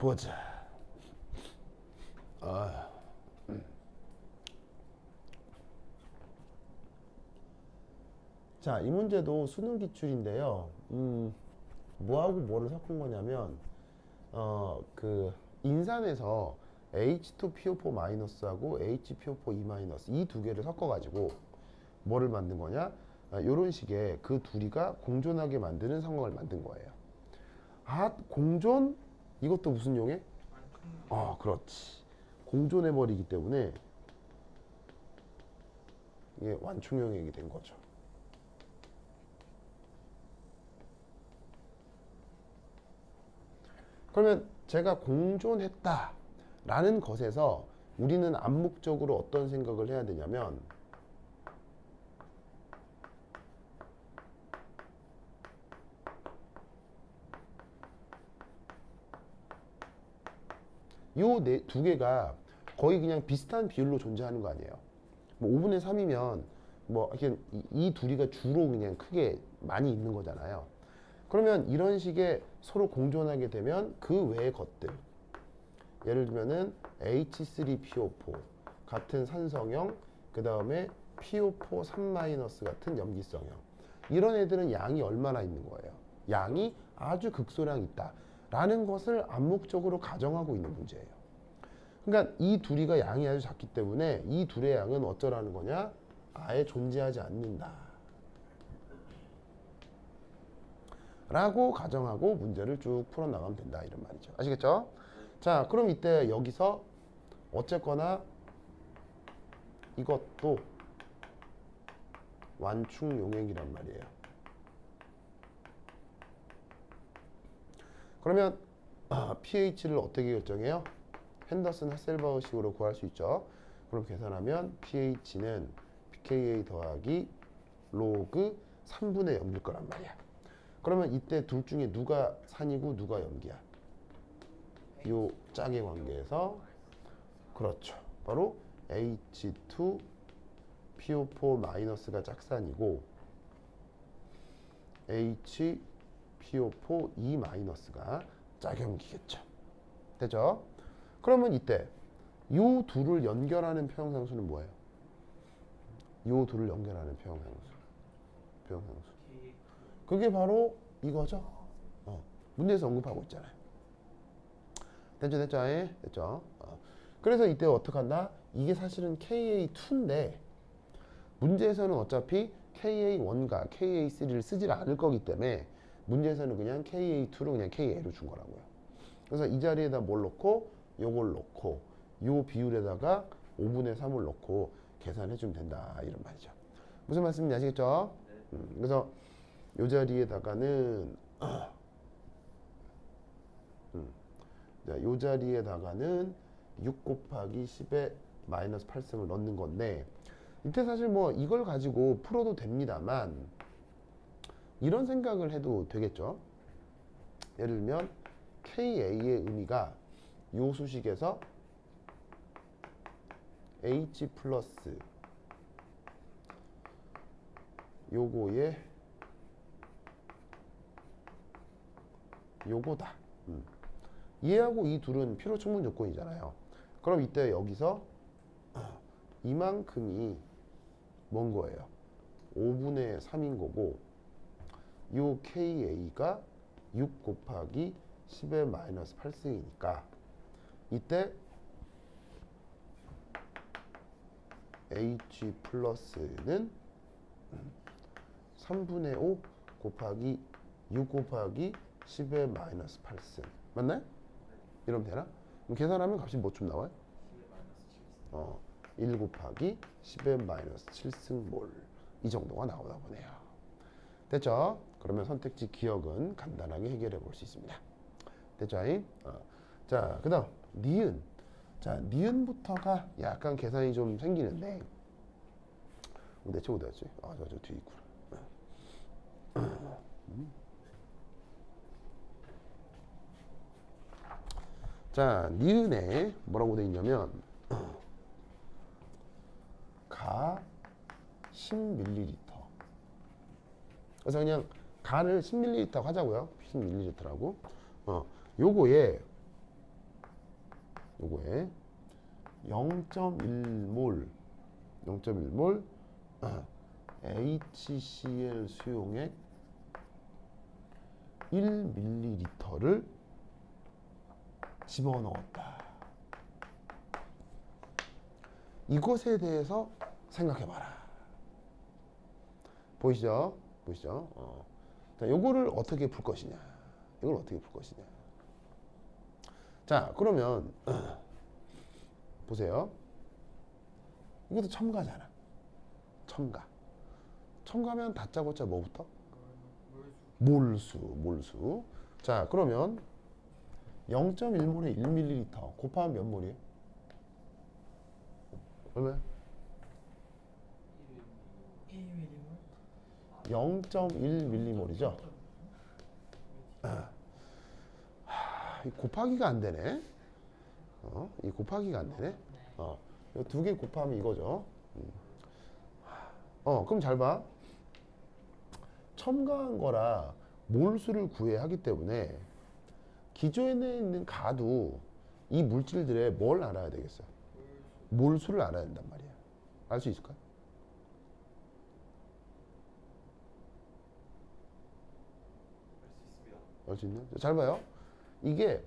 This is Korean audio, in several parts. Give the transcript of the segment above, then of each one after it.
보자. 아, 자, 이 문제도 수능 기출인데요. 뭐하고 뭐를 섞은 거냐면, 그 인산에서 H2PO4-하고 HPO4E- 이 두 개를 섞어가지고 뭐를 만든 거냐? 이런 식의 그 둘이가 공존하게 만드는 상황을 만든 거예요. 아, 공존? 이것도 무슨 용해? 그렇지. 공존해버리기 때문에 이게 완충용액이 된 거죠. 그러면 제가 공존했다 라는 것에서 우리는 암묵적으로 어떤 생각을 해야 되냐면, 요 두 개가 거의 그냥 비슷한 비율로 존재하는 거 아니에요. 뭐 5분의 3이면 뭐 이렇게 이 둘이가 주로 그냥 크게 많이 있는 거잖아요. 그러면 이런 식의 서로 공존하게 되면 그 외의 것들, 예를 들면은 H3PO4 같은 산성형, 그 다음에 PO4 3- 같은 염기성형, 이런 애들은 양이 얼마나 있는 거예요? 양이 아주 극소량 있다 라는 것을 암묵적으로 가정하고 있는 문제예요. 그러니까 이 둘이가 양이 아주 작기 때문에 이 둘의 양은 어쩌라는 거냐? 아예 존재하지 않는다 라고 가정하고 문제를 쭉 풀어나가면 된다, 이런 말이죠. 아시겠죠? 자, 그럼 이때 여기서 어쨌거나 이것도 완충 용액이란 말이에요. 그러면 pH를 어떻게 결정해요? 핸더슨 하셀바우식으로 구할 수 있죠. 그럼 계산하면 pH는 pKa 더하기 로그 3분의 0일 거란 말이야. 그러면 이때 둘 중에 누가 산이고 누가 염기야? 요 짝의 관계에서, 그렇죠, 바로 H2PO4- 가 짝산이고 HPO4E- 가 짝염기겠죠. 되죠? 그러면 이때 요 둘을 연결하는 평형상수는 뭐예요? 요 둘을 연결하는 평형상수. 그게 바로 이거죠. 문제에서 언급하고 있잖아요. 됐죠? 예? 됐죠? 그래서 이때 어떻게 한다? 이게 사실은 KA2인데 문제에서는 어차피 KA1과 KA3를 쓰질 않을 거기 때문에 문제에서는 그냥 KA2로 그냥 KA로 준 거라고요. 그래서 이 자리에다 뭘 넣고 요걸 넣고 요 비율에다가 5분의 3을 넣고 계산해 주면 된다, 이런 말이죠. 무슨 말씀인지 아시겠죠? 그래서 요 자리에다가는 자, 요 자리에다가는 6 곱하기 10의 마이너스 8승을 넣는 건데, 이때 사실 뭐 이걸 가지고 풀어도 됩니다만 이런 생각을 해도 되겠죠. 예를 들면 KA의 의미가 요 수식에서 H 플러스 요거의 요거다. 얘하고 이 둘은 필요 충분 조건이잖아요. 그럼 이때 여기서 이만큼이 뭔 거예요? 5분의 3인 거고, 요 KA가 6 곱하기 10의 마이너스 8승이니까 이때 H 플러스는 3분의 5 곱하기 6 곱하기 10의 마이너스 8승. 맞나요? 이러면 되나? 그럼 계산하면 값이 뭐쯤 나와요? 1 곱하기 10의 마이너스 7승 몰. 이 정도가 나오다 보네요. 됐죠? 그러면 선택지 기억은 간단하게 해결해 볼 수 있습니다. 됐죠? 자, 그 다음 니은. 자, 니은부터가 약간 계산이 좀 생기는데, 내 친구 어디 갔지? 저 뒤에 있구나. 자, 니은에 뭐라고 돼 있냐면 가 10ml. 그래서 그냥 간을 10ml 하자고요. 10ml라고. 요거에 요거에 0.1몰 HCl 수용액 1ml를 집어넣었다. 이것에 대해서 생각해봐라. 보이시죠? 자, 요거를 어떻게 풀 것이냐. 자, 그러면 보세요. 이것도 첨가잖아. 첨가면 다짜고짜 뭐부터? 몰수. 자, 그러면 0.1몰에 1ml 곱하면 몇 몰이에요? 얼마야? 0.1mm몰이죠. 이 곱하기가 안 되네. 이 곱하기가 안 되네. 이 두 개 곱하면 이거죠. 그럼 잘 봐. 첨가한 거라 몰수를 구해야 하기 때문에 기존에 있는 가도 이 물질들의 뭘 알아야 되겠어요? 몰수를 알아야 된단 말이야. 알 수 있을까? 알 수 있나? 잘 봐요. 이게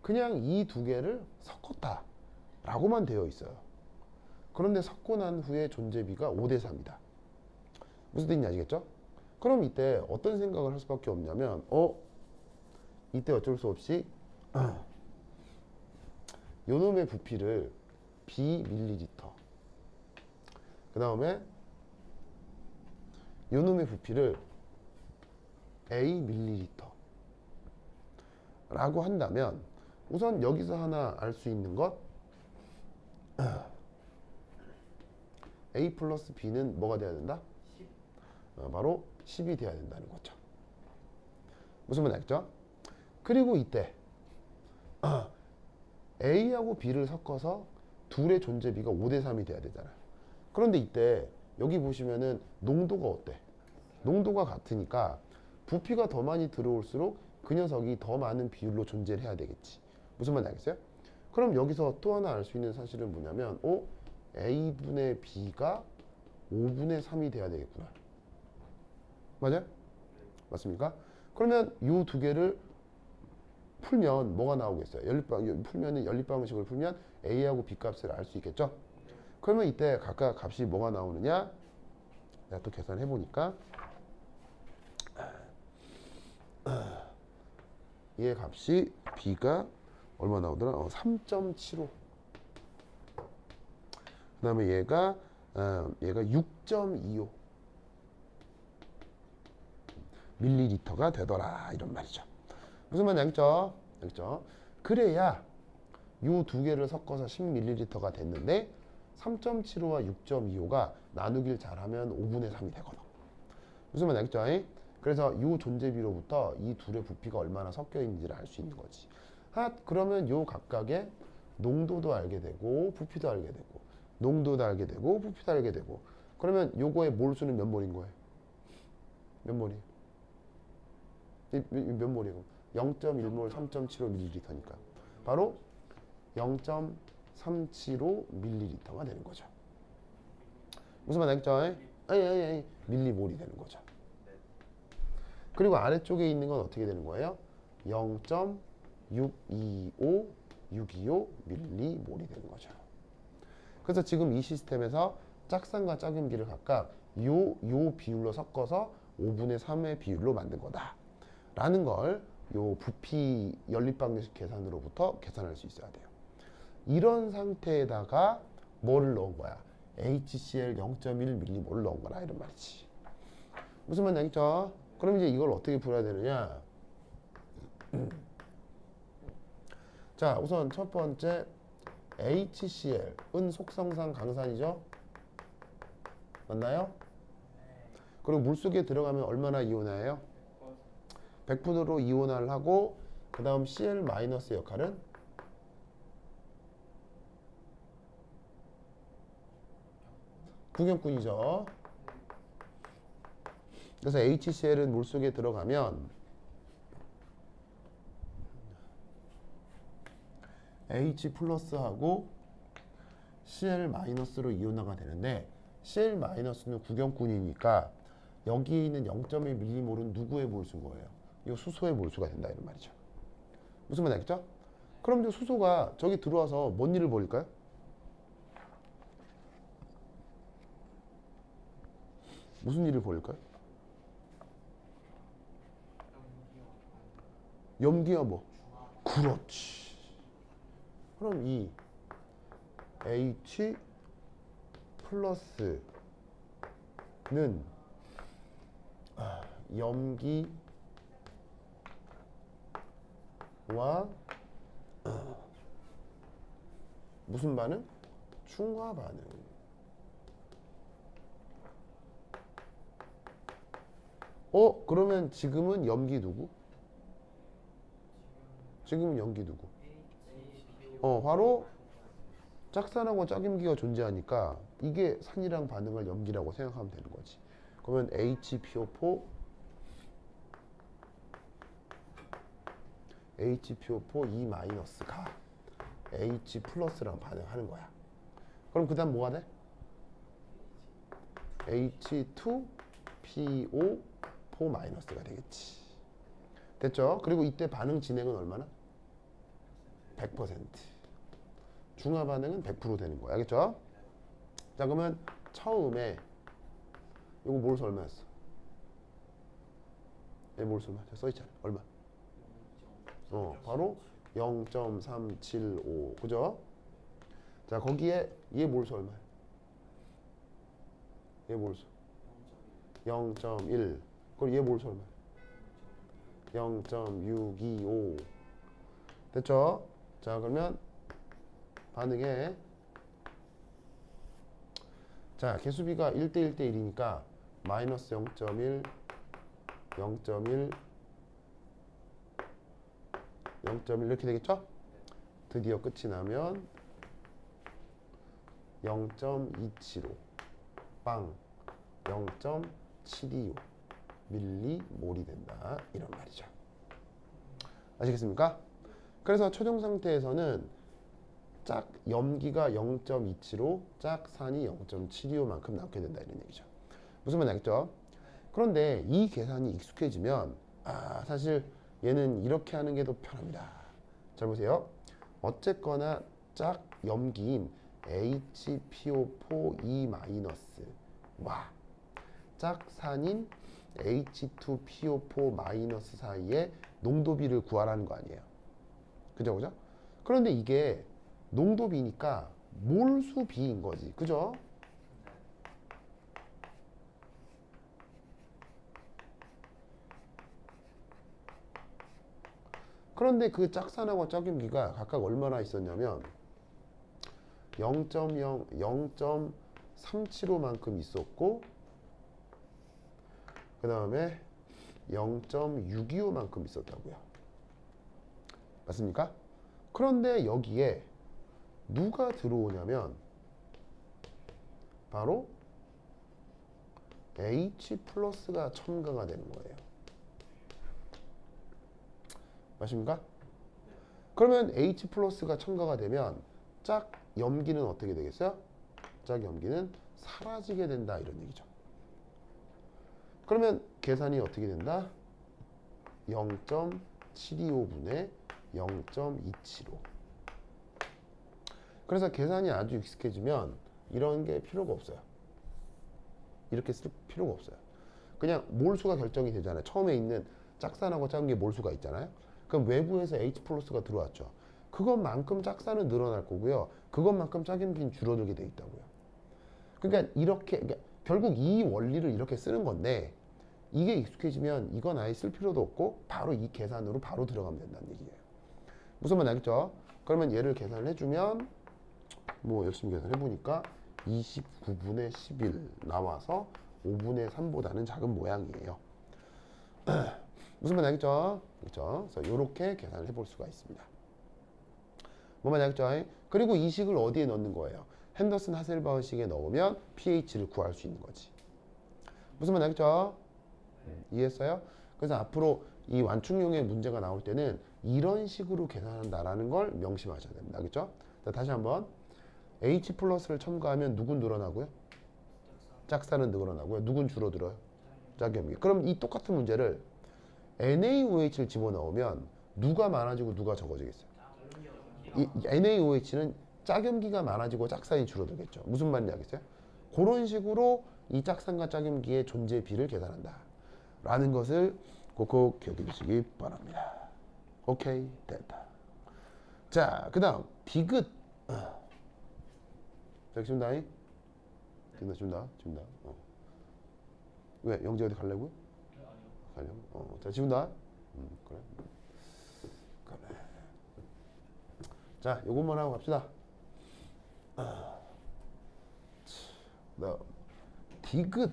그냥 이 두 개를 섞었다 라고만 되어 있어요. 그런데 섞고 난 후에 존재비가 5대 3이다. 무슨 뜻인지 아시겠죠? 그럼 이때 어떤 생각을 할 수밖에 없냐면 이때 어쩔 수 없이 요놈의 부피를 B 밀리리터, 그 다음에 요놈의 부피를 A 밀리리터 라고 한다면 우선 여기서 하나 알 수 있는 것, A 플러스 B는 뭐가 돼야 된다? 10. 바로 10이 돼야 된다는 거죠. 무슨 말 알겠죠? 그리고 이때 A하고 B를 섞어서 둘의 존재비가 5대 3이 돼야 되잖아요. 그런데 이때 여기 보시면은 농도가 어때? 농도가 같으니까 부피가 더 많이 들어올수록 그 녀석이 더 많은 비율로 존재를 해야 되겠지. 무슨 말인지 알겠어요? 그럼 여기서 또 하나 알 수 있는 사실은 뭐냐면 A분의 B가 5분의 3이 돼야 되겠구나. 맞아요? 맞습니까? 그러면 이 두 개를 풀면 뭐가 나오겠어요? 연립방식을 풀면 A하고 B 값을 알 수 있겠죠? 그러면 이때 각각 값이 뭐가 나오느냐? 내가 또 계산해 보니까 얘 값이 B가 얼마 나오더라? 3.75. 그 다음에 얘가 6.25 밀리리터가 되더라, 이런 말이죠. 무슨 말인지 알겠죠? 그래야 요 두 개를 섞어서 10ml가 됐는데 3.75와 6.25가 나누길 잘하면 5분의 3이 되거든. 무슨 말인지 알겠죠? 그래서 요 존재비로부터 이 둘의 부피가 얼마나 섞여 있는지를 알 수 있는 거지. 그러면 요 각각의 농도도 알게 되고 부피도 알게 되고, 농도도 알게 되고 부피도 알게 되고, 그러면 요거의 몰수는 몇 몰인 거예요? 몇 몰이? 몇 몰이고? 0.1몰 3.75ml니까 바로 0.375ml가 되는 거죠. 무슨 말 알겠죠? 밀리몰이 되는 거죠. 그리고 아래쪽에 있는 건 어떻게 되는 거예요? 0.625 밀리몰이 되는 거죠. 그래서 지금 이 시스템에서 짝산과 짝음기를 각각 요 비율로 섞어서 5분의 3의 비율로 만든 거다 라는 걸 요 부피 연립방정식 계산으로부터 계산할 수 있어야 돼요. 이런 상태에다가 뭐를 넣은 거야? HCl 0.1mm몰을 넣은 거라, 이런 말이지. 무슨 말인지 알겠죠? 그럼 이제 이걸 어떻게 풀어야 되느냐? 자, 우선 첫 번째 HCl은 속성상 강산이죠? 맞나요? 그리고 물속에 들어가면 얼마나 이온화해요? 100%로 이온화를 하고, 그 다음 Cl- 역할은 구경꾼이죠. 그래서 HCl은 물속에 들어가면 H 플러스하고 Cl 마이너스로 이온화가 되는데 Cl 마이너스는 구경꾼이니까 여기 있는 0.1 밀리몰은 누구의 몰수인 거예요? 이 수소의 몰수가 된다 이런 말이죠. 무슨 말 알겠죠? 그럼 이제 수소가 저기 들어와서 뭔 일을 벌일까요? 무슨 일을 벌일까요? 염기와 뭐? 그렇지. 그럼 이 H 플러스는 염기와 무슨 반응? 중화 반응. 그러면 지금은 염기 누구? 지금은 염기 누구? 바로 짝산하고 짝염기가 존재하니까 이게 산이랑 반응할 염기라고 생각하면 되는 거지. 그러면 HPO4 2-가 H 플러스랑 반응하는 거야. 그럼 그 다음 뭐가 돼? H2PO4-가 되겠지. 됐죠? 그리고 이때 반응 진행은 얼마나? 100%. 중화 반응은 100% 되는 거야. 알겠죠? 자, 그러면 처음에 이거 몰수 얼마였어? 얘 몰수 얼마? 써있잖아. 얼마? 바로 0.375. 그죠? 자, 거기에 얘 몰수 얼마야? 얘 몰수 0.1. 그럼 얘 몰수 얼마야? 0.625. 됐죠? 자, 그러면 반응에 자, 개수비가 1대 1대 1이니까 마이너스 0.1 0.1 0.1 이렇게 되겠죠? 드디어 끝이 나면 0.275 빵 0.725 밀리몰이 된다 이런 말이죠. 아시겠습니까? 그래서 최종 상태에서는 짝 염기가 0.275, 짝산이 0.725만큼 남게 된다 이런 얘기죠. 무슨 말인지 알겠죠? 그런데 이 계산이 익숙해지면 사실 얘는 이렇게 하는 게 더 편합니다. 잘 보세요. 어쨌거나 짝 염기인 HPO4-와 짝산인 H2PO4- 사이의 농도비를 구하라는 거 아니에요. 그죠, 그죠? 그런데 이게 농도비니까 몰수비인 거지. 그죠? 그런데 그 짝산하고 짝염기가 각각 얼마나 있었냐면 0.0, 0.375만큼 있었고 그 다음에 0.625만큼 있었다고요. 맞습니까? 그런데 여기에 누가 들어오냐면 바로 H 플러스가 첨가가 되는 거예요. 맞습니까? 그러면 H 플러스가 첨가가 되면 짝 염기는 어떻게 되겠어요? 짝 염기는 사라지게 된다 이런 얘기죠. 그러면 계산이 어떻게 된다? 0.725분의 0.275. 그래서 계산이 아주 익숙해지면 이런 게 필요가 없어요. 이렇게 쓸 필요가 없어요. 그냥 몰수가 결정이 되잖아요. 처음에 있는 짝산하고 짝염기 몰수가 있잖아요. 그럼 외부에서 H 플러스가 들어왔죠. 그것만큼 짝산은 늘어날 거고요. 그것만큼 짝염기는 줄어들게 돼 있다고요. 그러니까 결국 이 원리를 이렇게 쓰는 건데 이게 익숙해지면 이건 아예 쓸 필요도 없고 바로 이 계산으로 바로 들어가면 된다는 얘기예요. 무슨 말인지 알겠죠? 그러면 얘를 계산을 해주면 뭐 열심히 계산해 보니까 29분의 11 나와서 5분의 3보다는 작은 모양이에요. 무슨 말인지 알겠죠? 그렇죠? 그래서 이렇게 계산을 해볼 수가 있습니다. 뭐 말인지 알겠죠? 그리고 이 식을 어디에 넣는 거예요? 핸더슨 하셀바우 식에 넣으면 pH를 구할 수 있는 거지. 무슨 말인지 알겠죠? 이해했어요? 그래서 앞으로 이 완충용의 문제가 나올 때는 이런 식으로 계산한다라는 걸 명심하셔야 됩니다. 알겠죠? 자, 다시 한번 H 플러스를 첨가하면 누군 늘어나고요? 짝사는 늘어나고요. 누군 줄어들어요? 짝염기. 그럼 이 똑같은 문제를 NaOH를 집어넣으면 누가 많아지고 누가 적어지겠어요? 이 NaOH는 짝염기가 많아지고 짝산이 줄어들겠죠. 무슨 말인지 알겠어요? 그런 식으로 이 짝산과 짝염기의 존재 비를 계산한다 라는 것을 꼭 기억해 주시기 바랍니다. 오케이, 됐다. 자, 그 다음 디귿. 자, 지운다. 지운다. 왜? 영재 어디 갈래고요? 가려고? 자, 지운다. 그래. 자, 요것만 하고 갑시다. 나 디귿.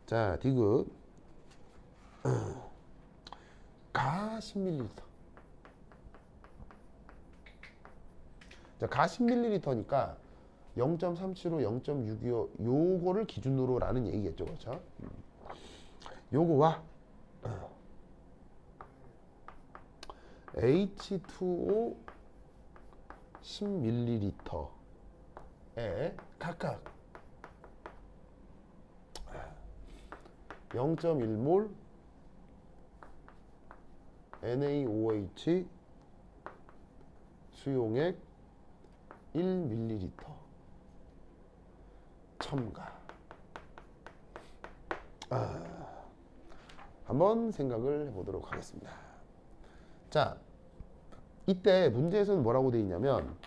자, 디귿. 가 10ml. 자, 가 10ml니까 0.375, 0.625 요거를 기준으로 라는 얘기겠죠. 그렇죠? 요거와 H2O 10ml에 각각 0.1몰 NaOH 수용액 1ml 첨가. 한번 생각을 해보도록 하겠습니다. 자, 이때 문제에서는 뭐라고 되어 있냐면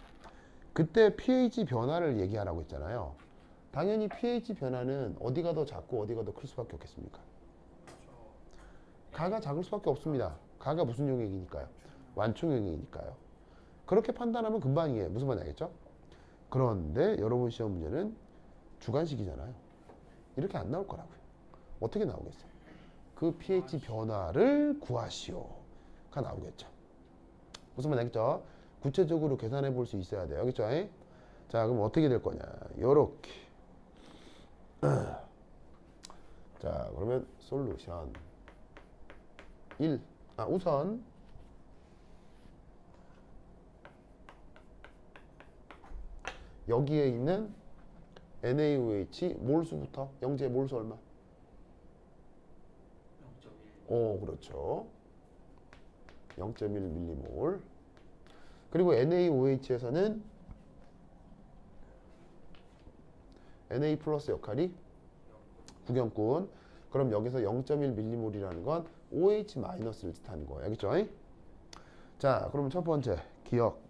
그때 pH 변화를 얘기하라고 했잖아요. 당연히 pH 변화는 어디가 더 작고 어디가 더 클 수밖에 없겠습니까? 가가 작을 수밖에 없습니다. 가가 무슨 용액이니까요? 완충 용액이니까요. 그렇게 판단하면 금방이에요. 무슨 말인지 알겠죠? 그런데 여러분 시험 문제는 주관식이잖아요. 이렇게 안 나올 거라고요. 어떻게 나오겠어요? 그 pH 변화를 구하시오가 나오겠죠. 무슨 말인지 알겠죠? 구체적으로 계산해 볼 수 있어야 돼요. 알겠죠? 자, 그럼 어떻게 될 거냐? 요렇게. 자, 그러면 솔루션 1. 우선 여기에 있는 NaOH 몰수부터 영재 몰수 얼마? 0.1. 그렇죠. 0.1mm몰. 그리고 NaOH에서는 Na 플러스 역할이 구경꾼. 그럼 여기서 0.1mm몰이라는 건 OH 마이너스를 뜻하는 거예요. 알겠죠? 자, 그럼 첫 번째 기억.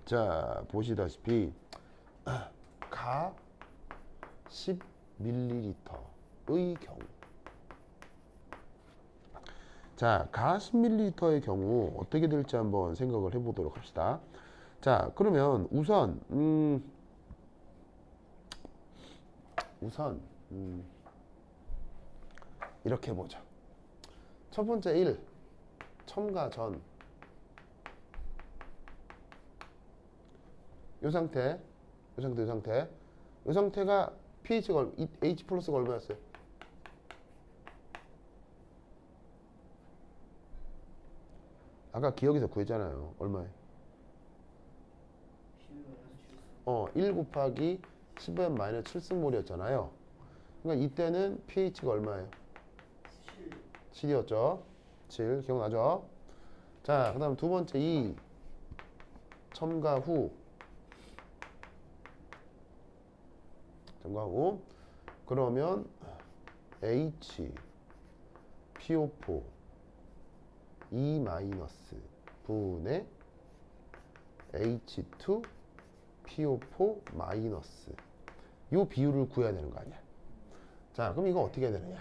자, 보시다시피 가 10ml의 경우. 자, 가 10ml의 경우 어떻게 될지 한번 생각을 해보도록 합시다. 자, 그러면 우선 이렇게 해보죠. 첫 번째 1. 첨가 전. 요 상태. 요 상태가 pH가 H 플러스가 얼마였어요? 아까 기억에서 구했잖아요. 얼마에? 1 곱하기 10의 마이너스 7승몰이었잖아요. 그러니까 이때는 pH가 얼마예요? 7이었죠. 7 기억나죠? 자, 그 다음 두 번째 2. 첨가 후. 그러면 H PO4 E 마이너스 분의 H2 PO4 마이너스 이 비율을 구해야 되는 거 아니야. 자, 그럼 이거 어떻게 해야 되느냐.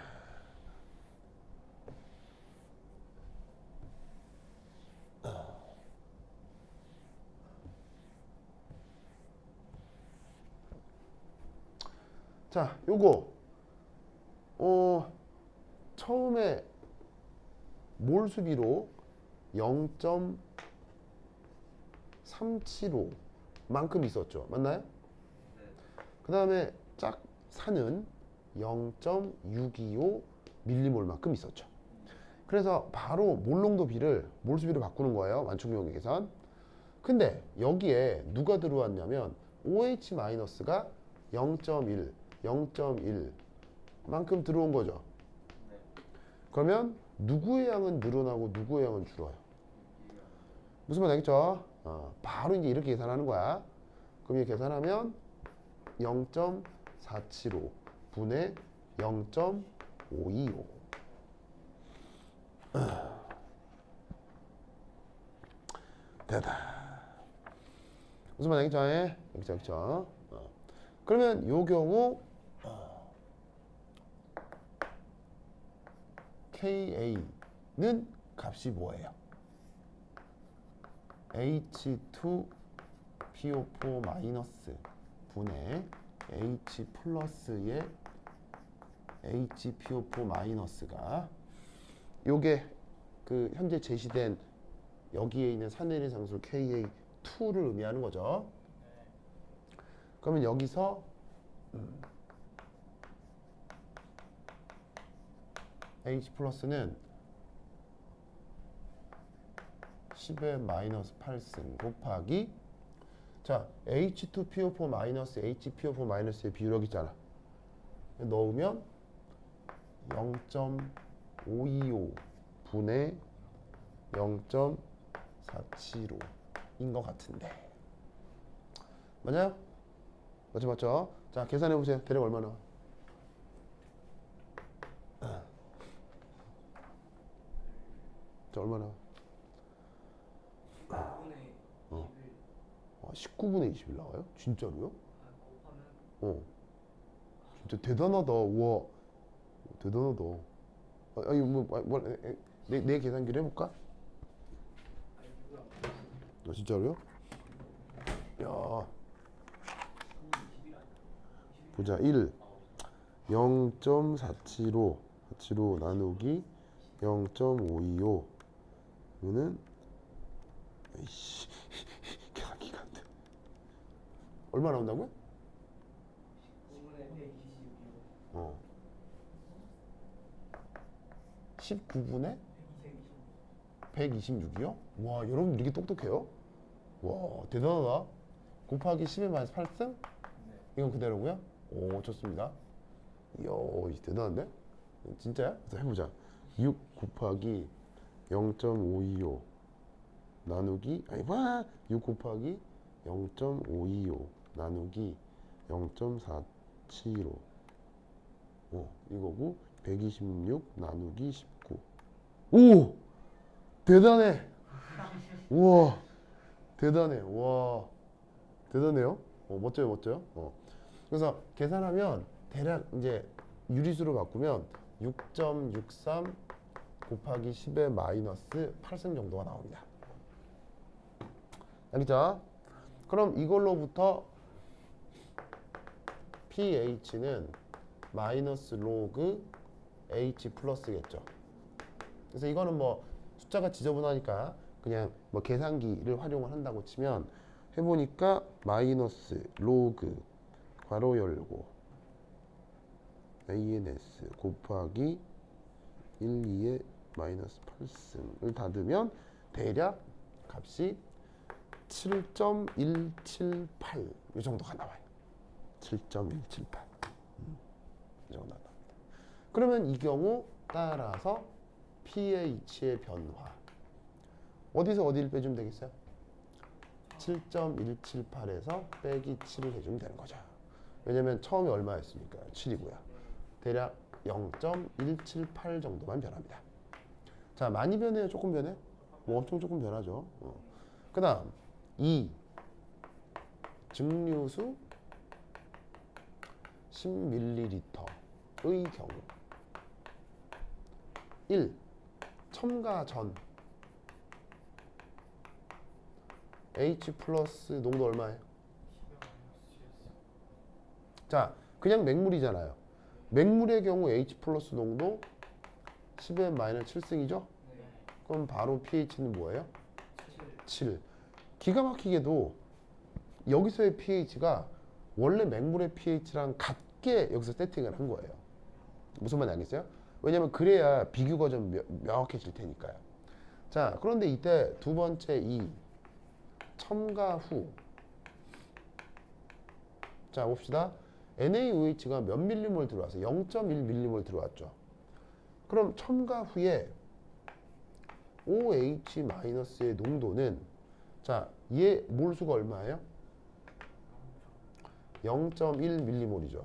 자, 요거 처음에 몰 수비로 0.375 만큼 있었죠. 맞나요? 그 다음에 짝 산은 0.625 밀리몰만큼 있었죠. 그래서 바로 몰농도 비를 몰수비로 바꾸는 거예요. 완충용의 계산. 근데 여기에 누가 들어왔냐면 OH-가 0.1, 0.1만큼 들어온 거죠. 그러면 누구의 양은 늘어나고 누구의 양은 줄어요? 무슨 말 알겠죠? 바로 이제 이렇게 계산하는 거야. 그럼 이렇게 계산하면 0.475 분의 0.525. 됐다. 무슨 말 알겠죠? 알겠죠? 그러면 요 경우 KA는 값이 뭐예요? H2PO4 마이너스 분의 H 플러스의 HPO4 마이너스가 요게 그 현재 제시된 여기에 있는 산내린 상수 KA2를 의미하는 거죠. 그러면 여기서 H 플러스는 10의 마이너스 8승 곱하기 자 H2PO4 마이너스 HPO4 마이너스의 비율 여기 있잖아. 넣으면 0.525 분의 0.475인 것 같은데 맞아요? 맞죠? 자 계산해 보세요. 대략 얼마나? 자 얼마나? 19분의 21 나와요? 진짜로요? 진짜 대단하다. 우와 대단하다. 아니 내 계산기를 해볼까? 진짜로요? 야 보자. 1 0.475 나누기 0.525 이거는 아이씨 계산기가 안 돼. 얼마 나온다고요? 19분의 126이요? 와 여러분 이렇게 똑똑해요? 와 대단하다. 곱하기 10의 마이너스 8승? 이건 그대로고요. 오 좋습니다. 이야 대단한데? 진짜야? 그래서 해보자. 6 곱하기 0.525 나누기 6 곱하기 0.525 나누기 0.475 이거고 126 나누기 19. 오! 대단해. 우와 대단해. 와 대단해요. 멋져요. 그래서 계산하면 대략 이제 유리수로 바꾸면 6.63 곱하기 10의 마이너스 8승 정도가 나옵니다. 알겠죠? 그럼 이걸로부터 pH는 마이너스 로그 H 플러스겠죠. 그래서 이거는 뭐 숫자가 지저분하니까 그냥 뭐 계산기를 활용을 한다고 치면 해보니까 마이너스 로그 괄호 열고 ANS 곱하기 1, 2의 마이너스 8승을 닫으면 대략 값이 7.178 이 정도가 나와요. 7.178 이 정도 나옵니다. 그러면 이 경우 따라서 pH의 변화 어디서 어디를 빼주면 되겠어요? 7.178에서 빼기 7을 해주면 되는 거죠. 왜냐면 처음에 얼마였습니까? 7이고요. 대략 0.178 정도만 변합니다. 자, 많이 변해요? 조금 변해요? 뭐 엄청 조금 변하죠. 그 다음 2 증류수 10ml의 경우 1 첨가전 H 플러스 농도 얼마예요? 자, 그냥 맹물이잖아요. 맹물의 경우 H 플러스 농도 10의 마이너스 7승이죠? 그럼 바로 pH는 뭐예요? 7. 기가 막히게도 여기서의 pH가 원래 맹물의 pH랑 같게 쉽게 여기서 세팅을 한 거예요. 무슨 말인지 알겠어요? 왜냐면 그래야 비교가 좀 명확해질 테니까요. 자, 그런데 이때 두 번째 이 첨가 후. 자, 봅시다. NaOH가 몇 밀리몰 들어왔어요? 0.1 밀리몰 들어왔죠. 그럼 첨가 후에 OH-의 농도는 자, 얘 몰수가 얼마예요? 0.1 밀리몰이죠.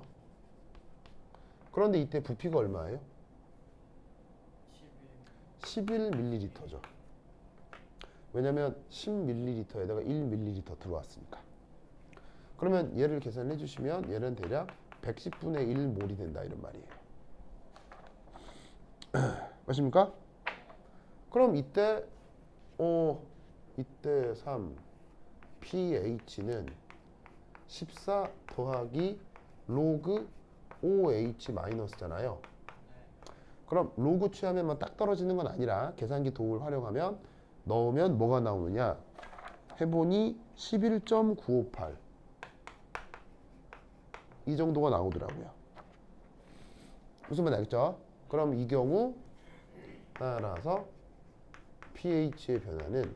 그런데 이때 부피가 얼마예요? 11 밀리리터죠. 왜냐면 10ml에다가 1ml 들어왔으니까. 그러면 얘를 계산해 주시면 얘는 대략 110분의 1몰이 된다 이런 말이에요. 맞습니까? 그럼 이때 3 pH는 14 더하기 로그 OH 마이너스잖아요. 그럼 로그 취하면 딱 떨어지는 건 아니라 계산기 도구를 활용하면 넣으면 뭐가 나오느냐? 해보니 11.958 이 정도가 나오더라고요. 무슨 말인지 알겠죠? 그럼 이 경우 따라서 pH의 변화는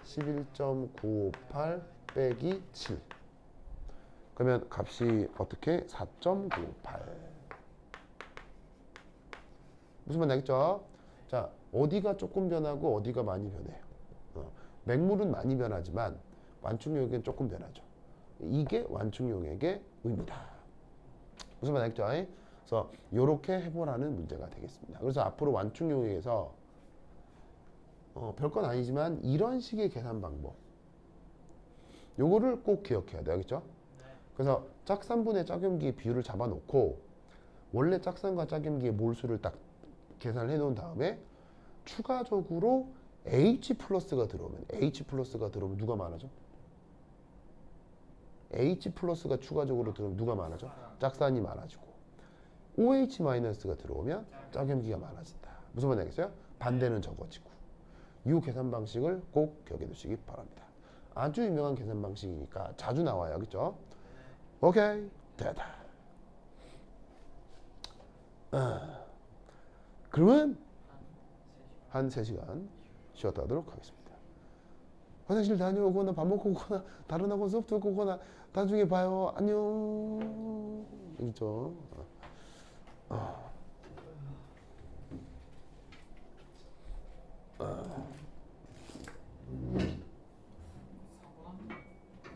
11.958 빼기 7. 그러면 값이 어떻게? 4.958. 무슨 말인지 알겠죠? 자, 어디가 조금 변하고 어디가 많이 변해요. 맹물은 많이 변하지만 완충용액은 조금 변하죠. 이게 완충용액의 의미다. 무슨 말인지 알겠죠? 그래서 이렇게 해보라는 문제가 되겠습니다. 그래서 앞으로 완충용액에서 별건 아니지만 이런 식의 계산 방법 요거를 꼭 기억해야 돼요. 알겠죠? 그래서 짝산분의 짝염기의 비율을 잡아놓고 원래 짝산과 짝염기의 몰수를 딱 계산을 해놓은 다음에 추가적으로 H 플러스가 들어오면 누가 많아져? H 플러스가 추가적으로 들어오면 누가 많아져? 짝산이 많아지고 OH 마이너스가 들어오면 짝염기가 많아진다. 무슨 말인지 알겠어요? 반대는 적어지고 이 계산 방식을 꼭 기억해 두시기 바랍니다. 아주 유명한 계산 방식이니까 자주 나와요. 그렇죠? 오케이. 됐다. 그러면 한 3시간 쉬었다 하도록 하겠습니다. 화장실 다녀오거나 밥 먹고 오거나 다른 학원 수업 듣고 오거나 나중에 봐요. 안녕. 그렇죠? 어.